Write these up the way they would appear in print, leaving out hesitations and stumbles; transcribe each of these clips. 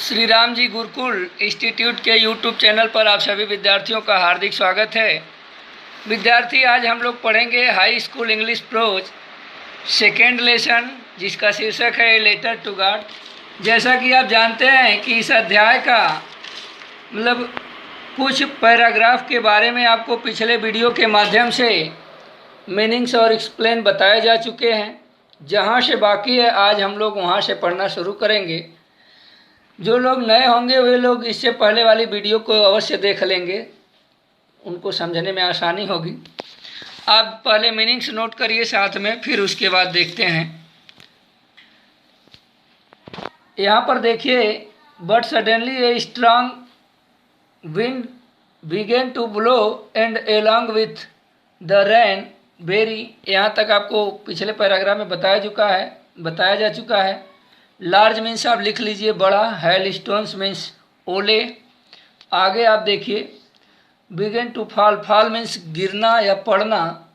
Shri Ram ji Gurukul institute के YouTube channel पर आप सभी विद्यार्थियों का हार्दिक स्वागत है। विद्यार्थी, आज हम लोग पढ़ेंगे high school English pros second lesson, जिसका शीर्षक है लेटर टू गॉड। जैसा कि आप जानते हैं कि इस अध्याय का कुछ पैराग्राफ के बारे में आपको पिछले वीडियो के माध्यम से मीनिंग्स और एक्सप्लेन बताए जा चुके हैं। जहाँ से बाकी है आज हम लोग वहाँ से पढ़ना शुरू करेंगे। जो लोग नए होंगे वे लोग इससे पहले वाली वीडियो को अवश्य देख लेंगे, उनको समझने में आसानी होगी। आप पहले मीनिंग्स नोट करिए साथ में, फिर उसके बाद देखते हैं। यहाँ पर देखिए, but suddenly a strong wind began to blow and along with the rain very. यहाँ तक आपको पिछले पैराग्राफ में बताया जा चुका है। लार्ज मीन्स आप लिख लीजिए बड़ा, हेल स्टोन्स मीन्स ओले। आगे आप देखिए, began to fall, fall means गिरना या पड़ना।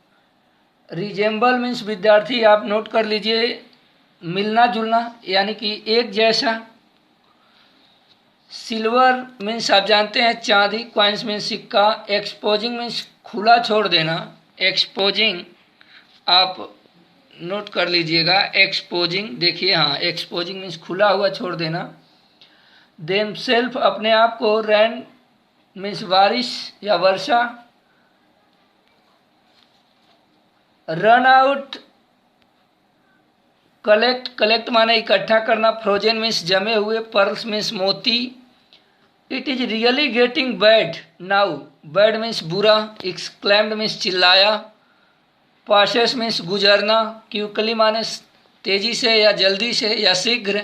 रिजेंबल मीन्स विद्यार्थी आप नोट कर लीजिए मिलना जुलना, यानी कि एक जैसा। सिल्वर मीन्स आप जानते हैं चांदी, कॉइन्स मीन्स सिक्का। एक्सपोजिंग मीन्स खुला छोड़ देना, एक्सपोजिंग आप नोट कर लीजिएगा। एक्सपोजिंग देखिए, हाँ, एक्सपोजिंग मीन्स खुला हुआ छोड़ देना। देम सेल्फ अपने आप को। रैन मीन्स बारिश या वर्षा। रन आउट, कलेक्ट, कलेक्ट माने इकट्ठा करना। फ्रोजन मीन्स जमे हुए। पर्ल्स मीन्स मोती। It is really getting bad now, bad means बुरा। एक्सक्लेम्ड मीन्स चिल्लाया। पासेस मीन्स गुजरना। क्विकली माने तेजी से या जल्दी से या शीघ्र।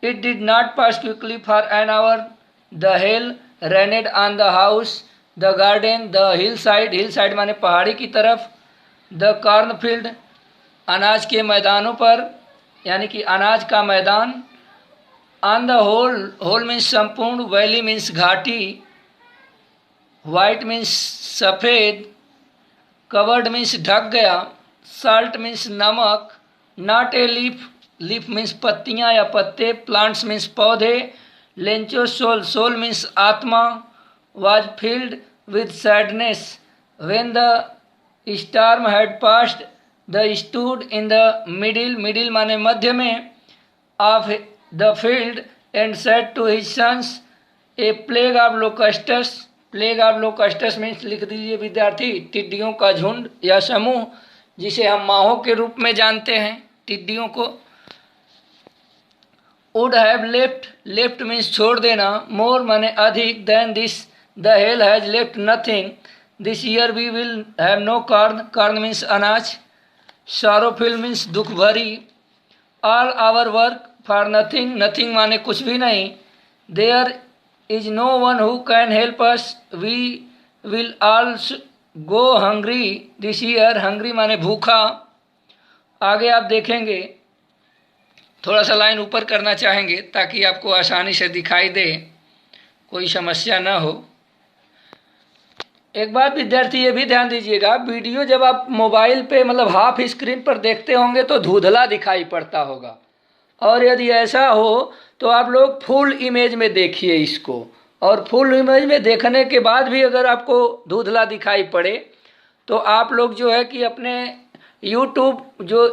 It did not pass quickly for an hour. The hail rained on the house. The garden, the hillside, hillside माने पहाड़ी की तरफ। द कॉर्न फील्ड, अनाज के मैदानों पर, यानी कि अनाज का मैदान। On the whole, whole means संपूर्ण। वैली मीन्स घाटी। वाइट मीन्स सफ़ेद। कवर्ड मीन्स ढक गया। साल्ट मीन्स नमक। Not a leaf, leaf means पत्तियां या पत्ते। प्लांट्स मीन्स पौधे। लेंचो सोल, सोल मीन्स आत्मा। Was filled with sadness when the storm had passed. The stood in the middle, middle माने मध्य में, of the field and said to his sons a plague of locusts. Plague of लोकस्टस means लिख दीजिए विद्यार्थी टिड्डियों का झुंड या समूह, जिसे हम माहों के रूप में जानते हैं टिड्डियों को। Would have left, left means छोड़ देना। मोर माने अधिक। Then this the hail has left nothing. This year we will have no corn, corn means अनाज। सॉरोफुल मीन्स दुख भरी। All our work for nothing, nothing माने कुछ भी नहीं। There is no one who can help us, we will all go hungry this year। hungry माने भूखा। आगे आप देखेंगे, थोड़ा सा लाइन ऊपर करना चाहेंगे ताकि आपको आसानी से दिखाई दे, कोई समस्या ना हो। एक बात विद्यार्थी ये भी ध्यान दीजिएगा, वीडियो जब आप मोबाइल पे हाफ स्क्रीन पर देखते होंगे तो धुंधला दिखाई पड़ता होगा, और यदि ऐसा हो तो आप लोग फुल इमेज में देखिए इसको। और फुल इमेज में देखने के बाद भी अगर आपको धुंधला दिखाई पड़े तो आप लोग जो है कि अपने YouTube जो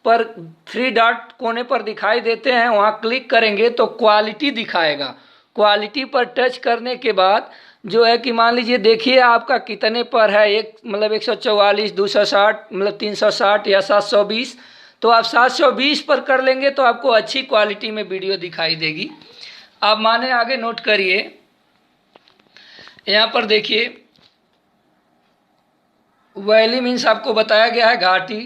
पर 3 डॉट कोने पर दिखाई देते हैं वहाँ क्लिक करेंगे तो क्वालिटी दिखाएगा। क्वालिटी पर टच करने के बाद जो है कि मान लीजिए देखिए आपका कितने पर है, 144, 260, 360 या 720। तो आप 720 पर कर लेंगे तो आपको अच्छी क्वालिटी में वीडियो दिखाई देगी। आप माने आगे नोट करिए, यहाँ पर देखिए वैली मीन्स आपको बताया गया है घाटी।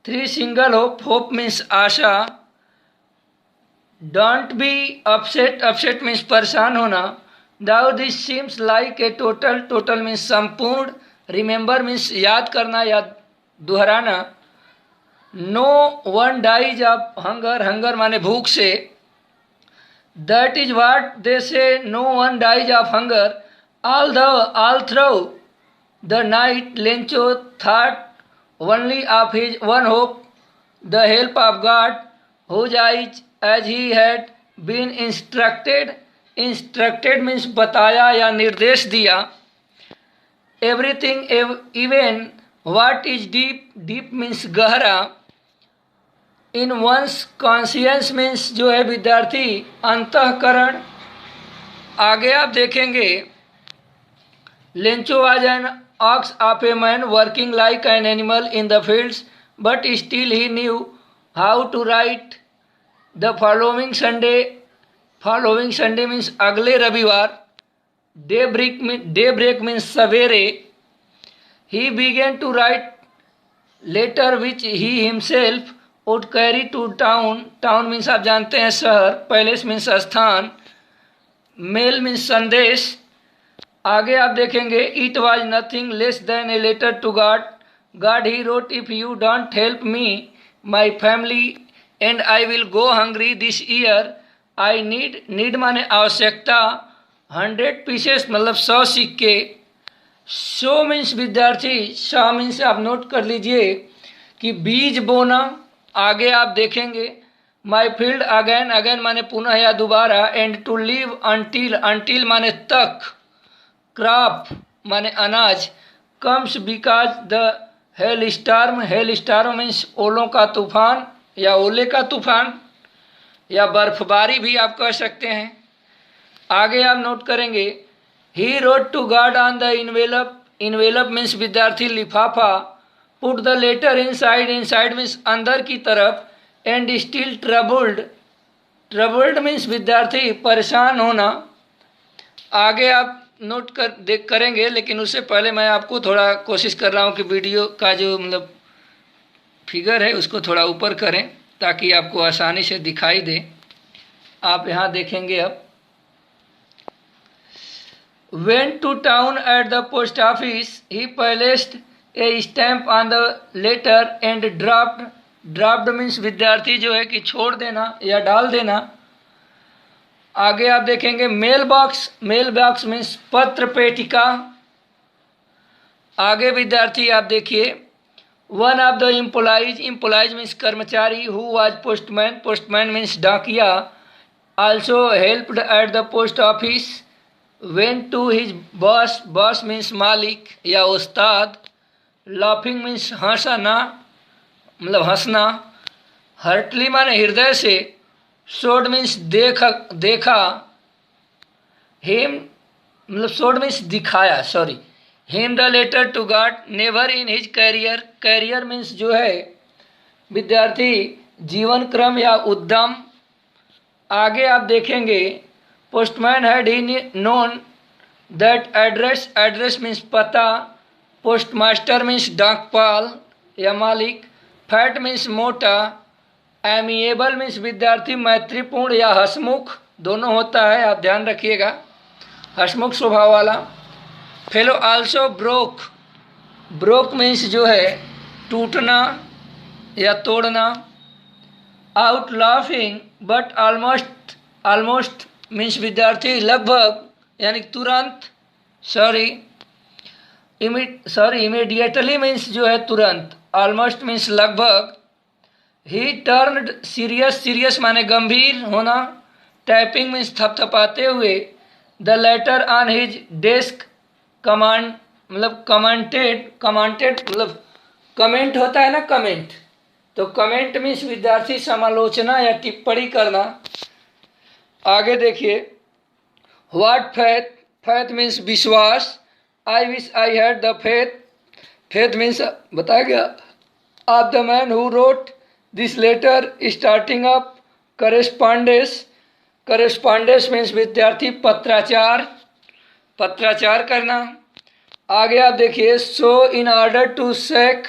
3 सिंगल होप, होप मीन्स आशा। Don't be upset, upset means परेशान होना। Now this seems like a total, total means संपूर्ण। रिमेंबर मीन्स याद करना या दोहराना। No one dies of hunger, hunger माने भूख से। That is what they say no one dies of hunger. All through the night Lencho thought only of his one hope, the help of God whose eyes as he had been instructed, instructed means बताया या निर्देश दिया। Everything even what is deep, deep means गहरा। इन once conscious means जो है विद्यार्थी अंतःकरण। आगे आप देखेंगे Lencho was N ox of a man working like an animal in the fields, but still he knew how to write. The following Sunday, following Sunday means अगले रविवार, daybreak means सवेरे, he began to write letter which he himself would carry to town. Town means आप जानते हैं शहर, palace means स्थान, mail means संदेश। आगे आप देखेंगे it was nothing less than a letter to God, God he wrote if you don't help me my family and I will go hungry this year, I need माने आवश्यकता, 100 pieces मतलब 100 सिक्के। So means विद्यार्थी, so means आप note कर लीजिए कि बीज बोना। आगे आप देखेंगे माई फील्ड अगैन, अगैन माने पुनः या दोबारा, and to live until, until माने तक, क्रॉप माने अनाज, comes because the hail storm, hail storm means ओलों का तूफान या ओले का तूफान या बर्फबारी भी आप कह सकते हैं। आगे आप नोट करेंगे he wrote to God on the envelope, envelope means विद्यार्थी लिफाफा, put the letter inside, inside means अंदर की तरफ, and still troubled, troubled means विद्यार्थी परेशान होना। आगे आप नोट करेंगे, लेकिन उससे पहले मैं आपको थोड़ा कोशिश कर रहा हूँ कि वीडियो का जो मतलब फिगर है उसको थोड़ा ऊपर करें ताकि आपको आसानी से दिखाई दे। आप यहाँ देखेंगे अब went to town at the post office, he placed a stamp on the letter and draft, draft means विद्यार्थी जो है कि छोड़ देना या डाल देना। आगे आप देखेंगे mail box, mail box means पत्र पेटिका। आगे विद्यार्थी आप देखिए one of the employees, employees means कर्मचारी, who was postman, postman means डाकिया, also helped at the post office, went to his boss, boss means मालिक या उस्ताद, लाफिंग मीन्स हंसना मतलब हंसना, हर्टली माने हृदय से, शोड मीन्स देखा, हिम मतलब शोड मीन्स दिखाया, sorry, him the letter to God, never in his career, career means जो है विद्यार्थी जीवन क्रम या उद्यम। आगे आप देखेंगे postman had he known that address, address means पता, पोस्टमास्टर मीन्स डाकपाल या मालिक, फैट मीन्स मोटा, एमिएबल मीन्स विद्यार्थी मैत्रीपूर्ण या हसमुख दोनों होता है, आप ध्यान रखिएगा, हसमुख स्वभाव वाला। Fellow also broke, broke means जो है टूटना या तोड़ना। Out laughing but almost, almost means विद्यार्थी लगभग यानी तुरंत, सॉरी इमीडिएटली मीन्स जो है तुरंत, ऑलमोस्ट मीन्स लगभग। ही टर्न्ड सीरियस, सीरियस माने गंभीर होना, टाइपिंग मीन्स थपथपाते हुए, the later on his desk, command मतलब कमेंटेड, कमेंटेड मतलब कमेंट होता है ना कमेंट, तो कमेंट मीन्स विद्यार्थी समालोचना या टिप्पणी करना। आगे देखिए व्हाट फेथ, फेथ मीन्स विश्वास, I wish I had the faith, faith means बताया गया of the man who wrote this letter, starting up correspondence, correspondence means विद्यार्थी पत्राचार, पत्राचार करना। आगे आप देखिए so in order to shake,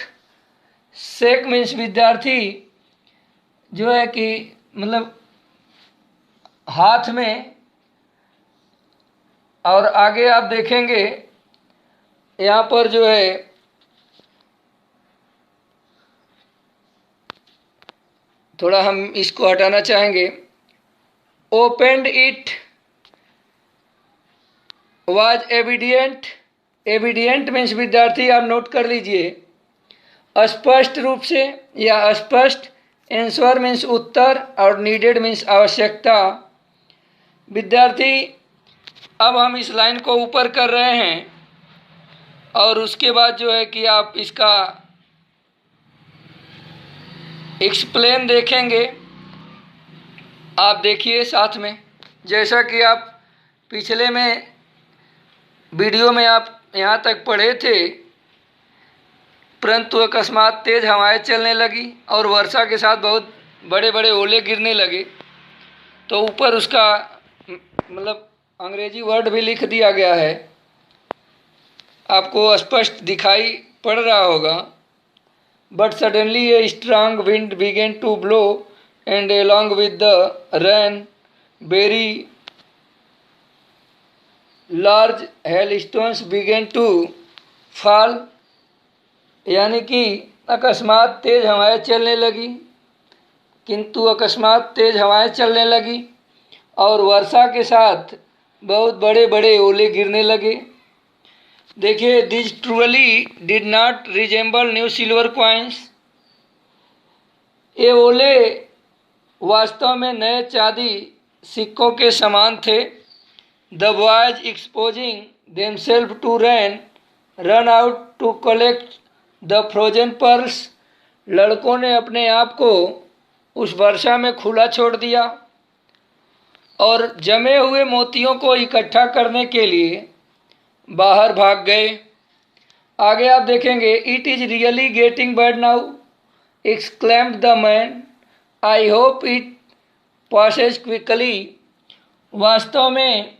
shake means विद्यार्थी जो है कि मतलब हाथ में। और आगे आप देखेंगे यहाँ पर जो है थोड़ा हम इसको हटाना चाहेंगे, ओपेंड इट वाज एविडियंट, एविडियंट मीन्स विद्यार्थी आप नोट कर लीजिए स्पष्ट रूप से या स्पष्ट, आंसर मीन्स उत्तर और नीडेड मीन्स आवश्यकता। विद्यार्थी अब हम इस लाइन को ऊपर कर रहे हैं और उसके बाद जो है कि आप इसका एक्सप्लेन देखेंगे। आप देखिए साथ में, जैसा कि आप पिछले में वीडियो में आप यहाँ तक पढ़े थे, परंतु अकस्मात तेज़ हवाएं चलने लगी और वर्षा के साथ बहुत बड़े बड़े ओले गिरने लगे। तो ऊपर उसका मतलब अंग्रेजी वर्ड भी लिख दिया गया है, आपको स्पष्ट दिखाई पड़ रहा होगा। But suddenly a strong wind began to blow and along with the rain very large hailstones began to fall, यानी कि अकस्मात तेज़ हवाएं चलने लगी, किंतु अकस्मात तेज़ हवाएं चलने लगी और वर्षा के साथ बहुत बड़े बड़े ओले गिरने लगे। देखिए, this truly did not resemble new silver coins, ये ओले वास्तव में नए चांदी सिक्कों के समान थे। The boys exposing themselves to rain run out to collect the frozen pearls, लड़कों ने अपने आप को उस वर्षा में खुला छोड़ दिया और जमे हुए मोतियों को इकट्ठा करने के लिए बाहर भाग गए। आगे आप देखेंगे, it is really getting bad now exclaimed the man, I hope it Passage quickly, वास्तव में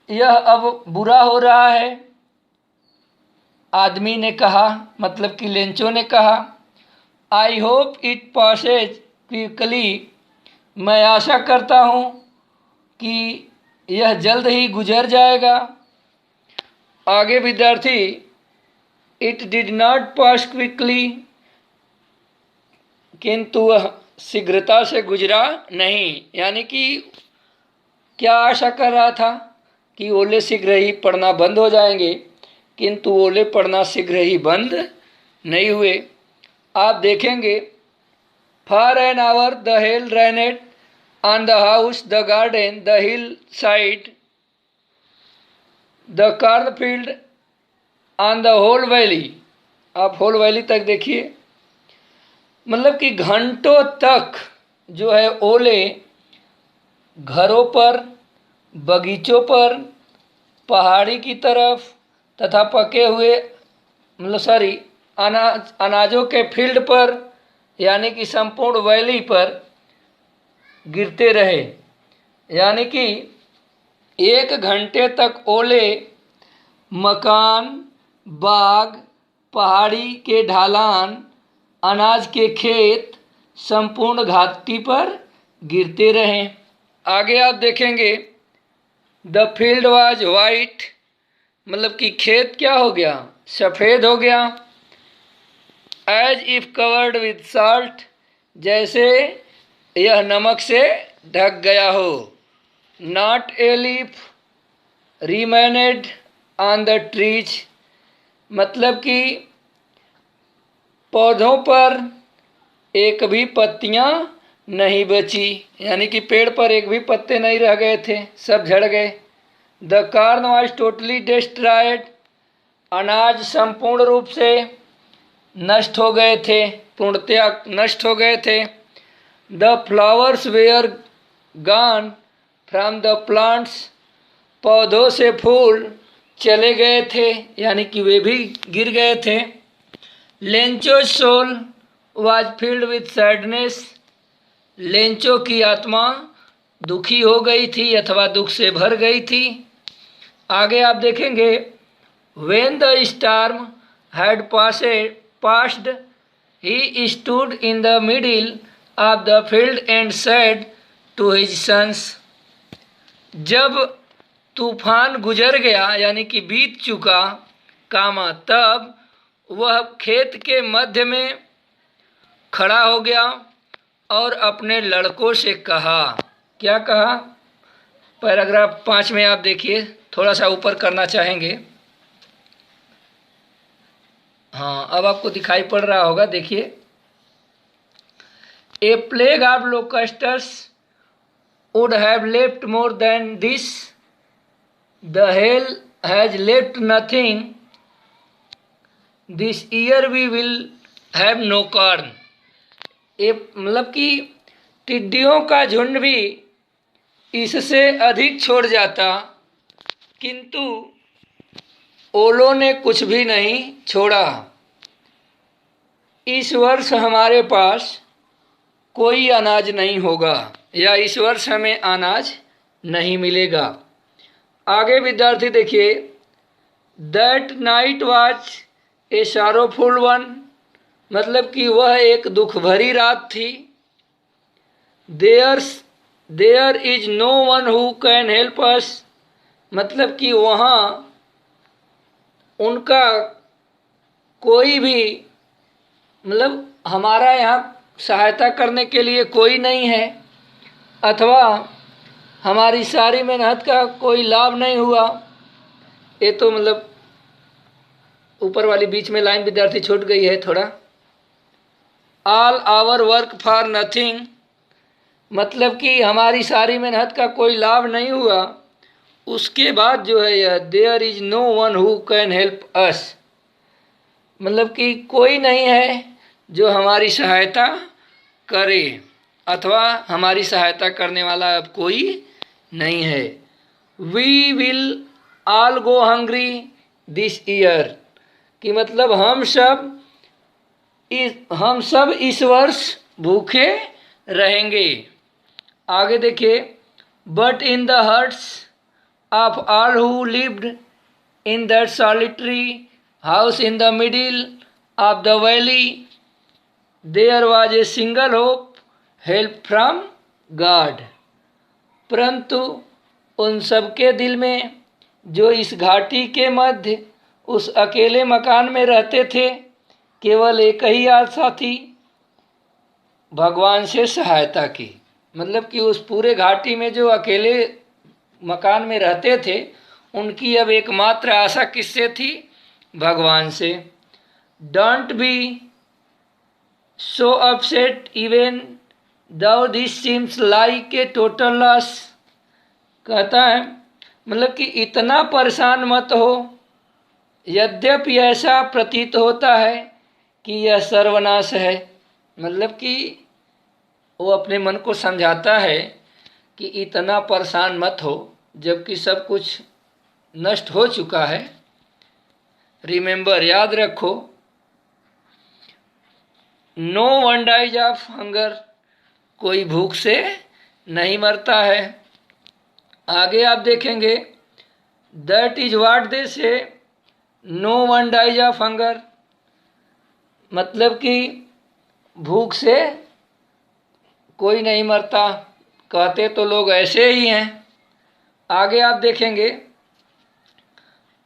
यह अब बुरा हो रहा है, आदमी ने कहा, मतलब कि लेंचो ने कहा। I hope it Passage quickly, मैं आशा करता हूँ कि यह जल्द ही गुजर जाएगा। आगे विद्यार्थी, it did not pass quickly, किंतु वह शीघ्रता से गुजरा नहीं, यानी कि क्या आशा कर रहा था कि ओले शीघ्र ही पड़ना बंद हो जाएंगे, किंतु ओले पड़ना शीघ्र ही बंद नहीं हुए। आप देखेंगे, for an hour the hail rained on the house, the garden, the hillside, the cornfield, on the whole valley. आप होल वैली तक देखिए, मतलब कि घंटों तक जो है ओले घरों पर, बगीचों पर, पहाड़ी की तरफ तथा पके हुए अनाजों के फील्ड पर, यानी कि संपूर्ण वैली पर गिरते रहे। यानी कि 1 घंटे तक ओले मकान, बाग, पहाड़ी के ढालान, अनाज के खेत, संपूर्ण घाटी पर गिरते रहे। आगे आप देखेंगे, द फील्ड वाज वाइट, मतलब कि खेत क्या हो गया, सफ़ेद हो गया। As if covered with salt, जैसे यह नमक से ढक गया हो। Not a leaf remained on the trees, मतलब कि पौधों पर एक भी पत्तियां नहीं बची, यानी कि पेड़ पर एक भी पत्ते नहीं रह गए थे, सब झड़ गए। The corn was totally destroyed, अनाज संपूर्ण रूप से नष्ट हो गए थे, पूर्णतया नष्ट हो गए थे। The flowers were gone from the plants, पौधों से फूल चले गए थे, यानी कि वे भी गिर गए थे। Lencho soul was filled with sadness, Lencho की आत्मा दुखी हो गई थी अथवा दुख से भर गई थी। आगे आप देखेंगे, when the storm had passed he stood in the middle of the field and said to his sons, जब तूफान गुजर गया, यानी कि बीत चुका, तब वह खेत के मध्य में खड़ा हो गया और अपने लड़कों से कहा। क्या कहा? पैराग्राफ 5 में आप देखिए, थोड़ा सा ऊपर करना चाहेंगे। हाँ, अब आपको दिखाई पड़ रहा होगा, देखिए। A plague of locusts would have left more than this. The hell has left nothing. This year we will have no corn. ये मतलब कि टिड्डियों का झुंड भी इससे अधिक छोड़ जाता, किंतु ओलों ने कुछ भी नहीं छोड़ा। इस वर्ष हमारे पास कोई अनाज नहीं होगा, या इस वर्ष हमें अनाज नहीं मिलेगा। आगे विद्यार्थी देखिए, that night was a sorrowful one, मतलब कि वह एक दुख भरी रात थी। There is no one who can help us, मतलब कि वहाँ उनका कोई भी, मतलब हमारा यहाँ सहायता करने के लिए कोई नहीं है, अथवा हमारी सारी मेहनत का कोई लाभ नहीं हुआ। ये तो मतलब ऊपर वाली बीच में लाइन विद्यार्थी छूट गई है थोड़ा। All our work for nothing, मतलब कि हमारी सारी मेहनत का कोई लाभ नहीं हुआ। उसके बाद जो है यह there is no one who can help us, मतलब कि कोई नहीं है जो हमारी सहायता करे, अथवा हमारी सहायता करने वाला अब कोई नहीं है। We will all go hungry this year, कि मतलब हम सब इस वर्ष भूखे रहेंगे। आगे देखिए, but in the hearts of all who lived in that solitary house in the middle of the valley there was a single hope, help from God. परंतु उन सबके दिल में जो इस घाटी के मध्य उस अकेले मकान में रहते थे, केवल एक ही आशा थी, भगवान से सहायता की। मतलब कि उस पूरे घाटी में जो अकेले मकान में रहते थे, उनकी अब एकमात्र आशा किससे थी? भगवान से। Don't be so upset even though this seems like a total loss, कहता है मतलब कि इतना परेशान मत हो, यद्यपि ऐसा प्रतीत होता है कि यह सर्वनाश है। मतलब कि वो अपने मन को समझाता है कि इतना परेशान मत हो, जबकि सब कुछ नष्ट हो चुका है। रिमेंबर, याद रखो, no one dies of hunger, कोई भूख से नहीं मरता है। आगे आप देखेंगे, that is what they say no one dies of hunger, मतलब कि भूख से कोई नहीं मरता, कहते तो लोग ऐसे ही हैं। आगे आप देखेंगे,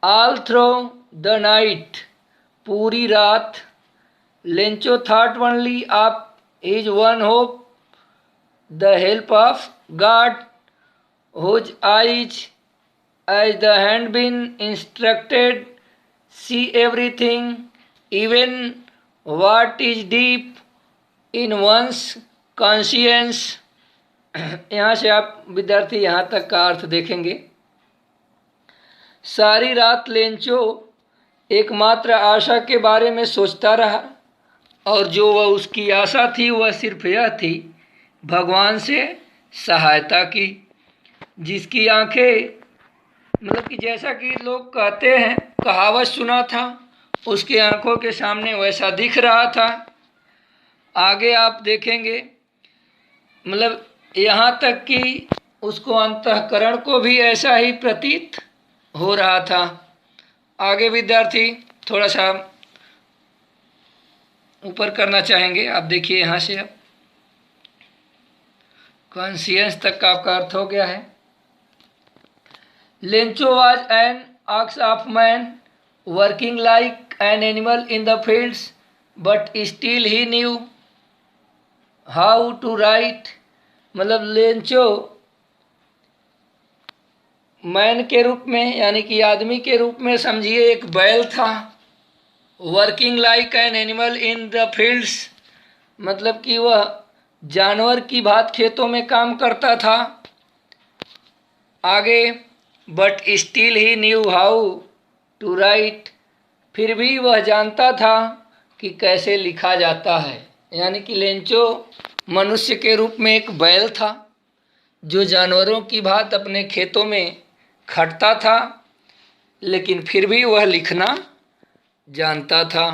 ऑल थ्रू द नाइट, पूरी रात, Lencho thought only of his one hope, the help of God, whose eyes as the hand been instructed see everything, even what is deep in one's conscience. यहाँ से आप विद्यार्थी यहाँ तक का अर्थ देखेंगे। सारी रात लेंचो एकमात्र आशा के बारे में सोचता रहा, और जो वह उसकी आशा थी वह सिर्फ यह थी, भगवान से सहायता की, जिसकी आंखें, मतलब कि जैसा कि लोग कहते हैं, कहावत सुना था, उसकी आंखों के सामने वैसा दिख रहा था। आगे आप देखेंगे, मतलब यहाँ तक कि उसको अंतःकरण को भी ऐसा ही प्रतीत हो रहा था। आगे विद्यार्थी थोड़ा सा ऊपर करना चाहेंगे, आप देखिए यहाँ से, अब कॉन्शियंस तक का आपका अर्थ हो गया है। Lencho was an ox of man working like an animal in the fields, but still he knew how to write, मतलब लेंचो मैन के रूप में, यानी कि आदमी के रूप में समझिए एक बैल था। Working like an animal in the fields, मतलब कि वह जानवर की भांति खेतों में काम करता था। आगे, but still he knew how to write, फिर भी वह जानता था कि कैसे लिखा जाता है। यानी कि लेंचो मनुष्य के रूप में एक बैल था जो जानवरों की भांति अपने खेतों में खटता था, लेकिन फिर भी वह लिखना जानता था।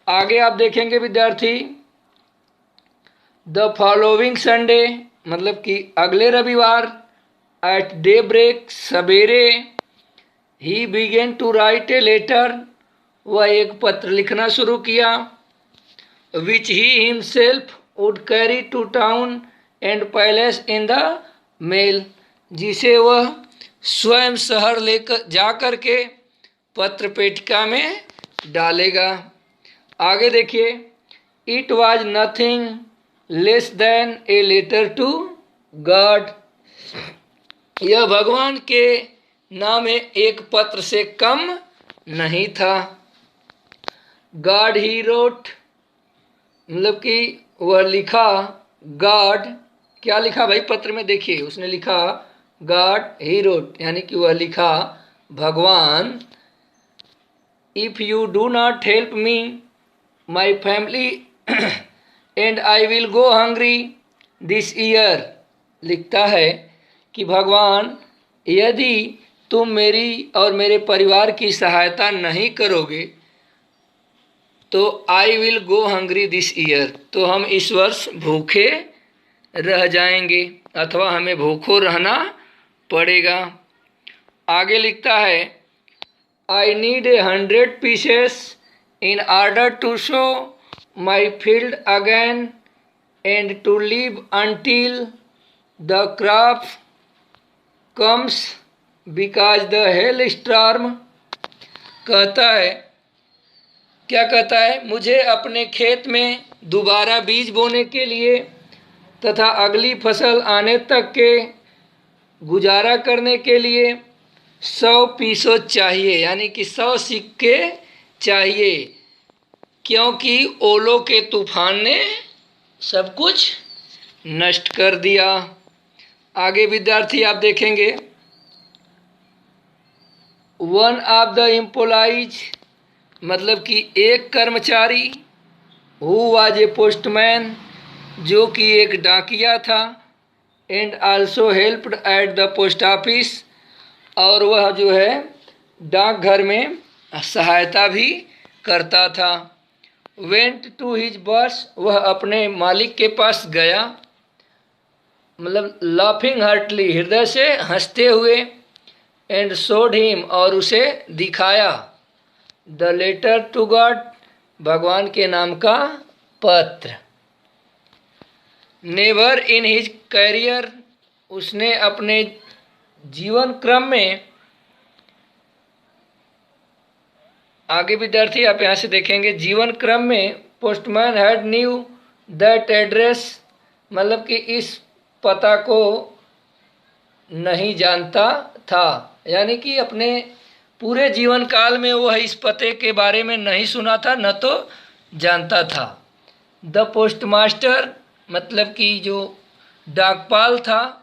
आगे आप देखेंगे विद्यार्थी, द फॉलोइंग संडे, मतलब कि अगले रविवार, एट डे ब्रेक, सवेरे, he began to write a letter, वह एक पत्र लिखना शुरू किया, which he himself would carry to town and palace in the mail, जिसे वह स्वयं शहर लेकर जा कर के पत्र पेटिका में डालेगा। आगे देखिए, it was nothing less than a letter to God, यह भगवान के नाम एक पत्र से कम नहीं था। गॉड ही रोट, मतलब कि वह लिखा, गॉड क्या लिखा भाई पत्र में, देखिए उसने लिखा गॉड ही रोट, यानी कि वह लिखा भगवान, if you do not help me my family and I will go hungry this year, लिखता है कि भगवान यदि तुम मेरी और मेरे परिवार की सहायता नहीं करोगे तो आई will go hungry this year, तो हम इस वर्ष भूखे रह जाएंगे अथवा हमें भूखों रहना पड़ेगा। आगे लिखता है, I need 100 pieces in order to show my field again and to live until the crop comes because the hail storm, कहता है, क्या कहता है, मुझे अपने खेत में दोबारा बीज बोने के लिए तथा अगली फसल आने तक के गुजारा करने के लिए 100 पीसों चाहिए, यानी कि 100 सिक्के चाहिए, क्योंकि ओलों के तूफान ने सब कुछ नष्ट कर दिया। आगे विद्यार्थी आप देखेंगे, वन ऑफ द एम्प्लॉइज, मतलब कि एक कर्मचारी, हु वाज ए पोस्टमैन, जो कि एक डाकिया था, and also helped at the post office, और वह जो है डाकघर में सहायता भी करता था, वेंट टू हिज बॉस, वह अपने मालिक के पास गया, मतलब लाफिंग हार्टली, हृदय से हंसते हुए, एंड शोड हिम, और उसे दिखाया, द लेटर टू गॉड, भगवान के नाम का पत्र। नेवर इन हिज कैरियर, उसने अपने जीवन क्रम में, आगे विद्यार्थी आप यहाँ से देखेंगे, जीवन क्रम में postman had knew that address, मतलब कि इस पता को नहीं जानता था, यानी कि अपने पूरे जीवन काल में वह इस पते के बारे में नहीं सुना था, न तो जानता था। द पोस्टमास्टर, मतलब कि जो डाकपाल था,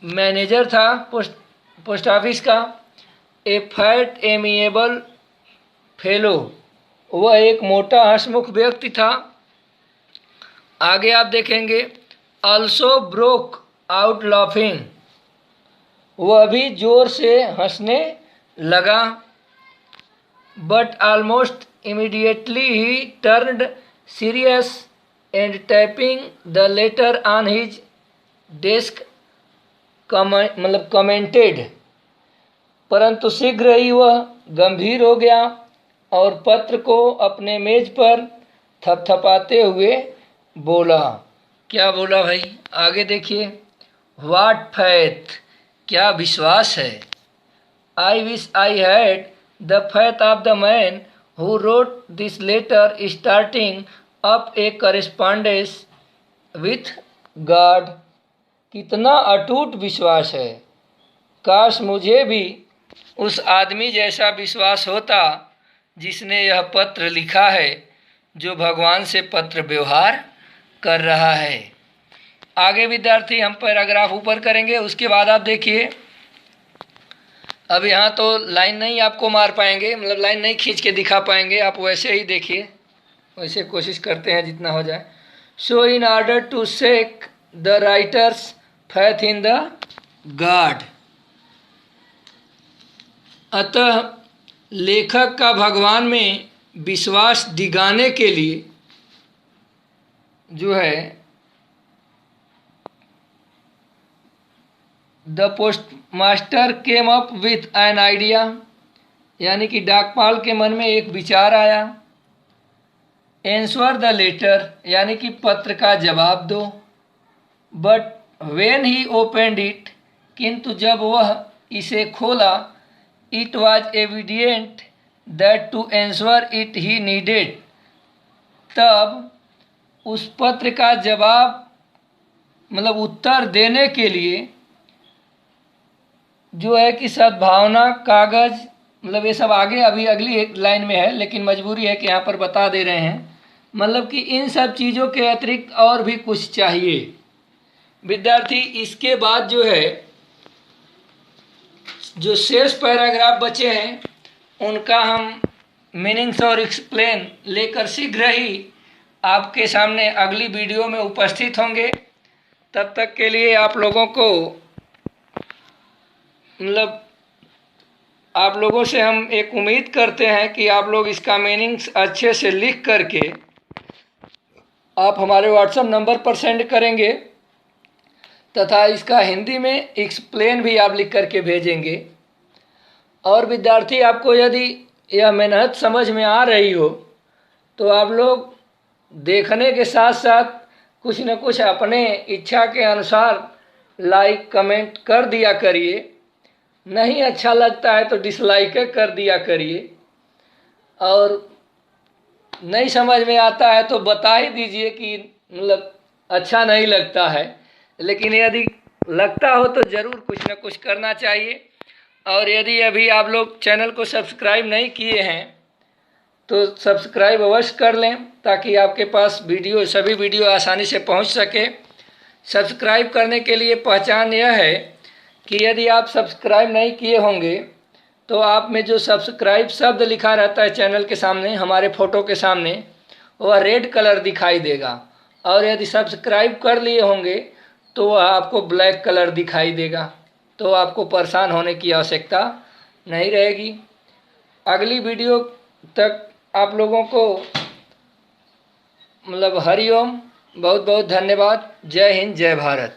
मैनेजर था पोस्ट ऑफिस का, ए फैट एमिएबल फेलो, वह एक मोटा हंसमुख व्यक्ति था। आगे आप देखेंगे, ऑल्सो ब्रोक आउट लाफिंग, वह भी जोर से हंसने लगा, but almost immediately he turned serious and tapping the later on his desk मतलब कमेंटेड, परंतु शीघ्र ही वह गंभीर हो गया और पत्र को अपने मेज पर थपथपाते हुए बोला। क्या बोला भाई, आगे देखिए, व्हाट फैथ, क्या विश्वास है, I wish I had the faith of the man who wrote this letter starting up a correspondence with God, कितना अटूट विश्वास है, काश मुझे भी उस आदमी जैसा विश्वास होता जिसने यह पत्र लिखा है, जो भगवान से पत्र व्यवहार कर रहा है। आगे विद्यार्थी हम पैराग्राफ ऊपर करेंगे। उसके बाद आप देखिए, अब यहाँ तो लाइन नहीं आपको मार पाएंगे, मतलब लाइन नहीं खींच के दिखा पाएंगे, आप वैसे ही देखिए, वैसे कोशिश करते हैं जितना हो जाए। So in order to shake the writer's faith in the God, अतः लेखक का भगवान में विश्वास दिगाने के लिए जो है the post master came up with an idea, यानी कि डाकपाल के मन में एक विचार आया। एंसवर द लेटर, यानी कि पत्र का जवाब दो। But when he opened it, किंतु जब वह इसे खोला, it was evident that to answer it he needed, तब उस पत्र का जवाब मतलब उत्तर देने के लिए जो है कि सद्भावना, कागज, मतलब ये सब आगे अभी अगली एक लाइन में है, लेकिन मजबूरी है कि यहाँ पर बता दे रहे हैं। मतलब कि इन सब चीज़ों के अतिरिक्त और भी कुछ चाहिए विद्यार्थी। इसके बाद जो है जो शेष पैराग्राफ बचे हैं उनका हम मीनिंग्स और एक्सप्लेन लेकर शीघ्र ही आपके सामने अगली वीडियो में उपस्थित होंगे। तब तक के लिए आप लोगों को मतलब आप लोगों से हम एक उम्मीद करते हैं कि आप लोग इसका मीनिंग्स अच्छे से लिख करके आप हमारे व्हाट्सएप नंबर पर सेंड करेंगे तथा इसका हिंदी में एक्सप्लेन भी आप लिख करके भेजेंगे। और विद्यार्थी आपको यदि यह मेहनत समझ में आ रही हो तो आप लोग देखने के साथ साथ कुछ न कुछ अपने इच्छा के अनुसार लाइक कमेंट कर दिया करिए। नहीं अच्छा लगता है तो डिसलाइक कर दिया करिए, और नहीं समझ में आता है तो बता ही दीजिए कि मतलब अच्छा नहीं लगता है। लेकिन यदि लगता हो तो ज़रूर कुछ न कुछ करना चाहिए। और यदि अभी आप लोग चैनल को सब्सक्राइब नहीं किए हैं तो सब्सक्राइब अवश्य कर लें ताकि आपके पास सभी वीडियो आसानी से पहुंच सके। सब्सक्राइब करने के लिए पहचान यह है कि यदि आप सब्सक्राइब नहीं किए होंगे तो आप में जो सब्सक्राइब शब्द लिखा रहता है चैनल के सामने, हमारे फ़ोटो के सामने, वह रेड कलर दिखाई देगा। और यदि सब्सक्राइब कर लिए होंगे तो वह आपको ब्लैक कलर दिखाई देगा। तो आपको परेशान होने की आवश्यकता नहीं रहेगी। अगली वीडियो तक आप लोगों को मतलब हरिओम, बहुत बहुत धन्यवाद। जय हिंद, जय भारत।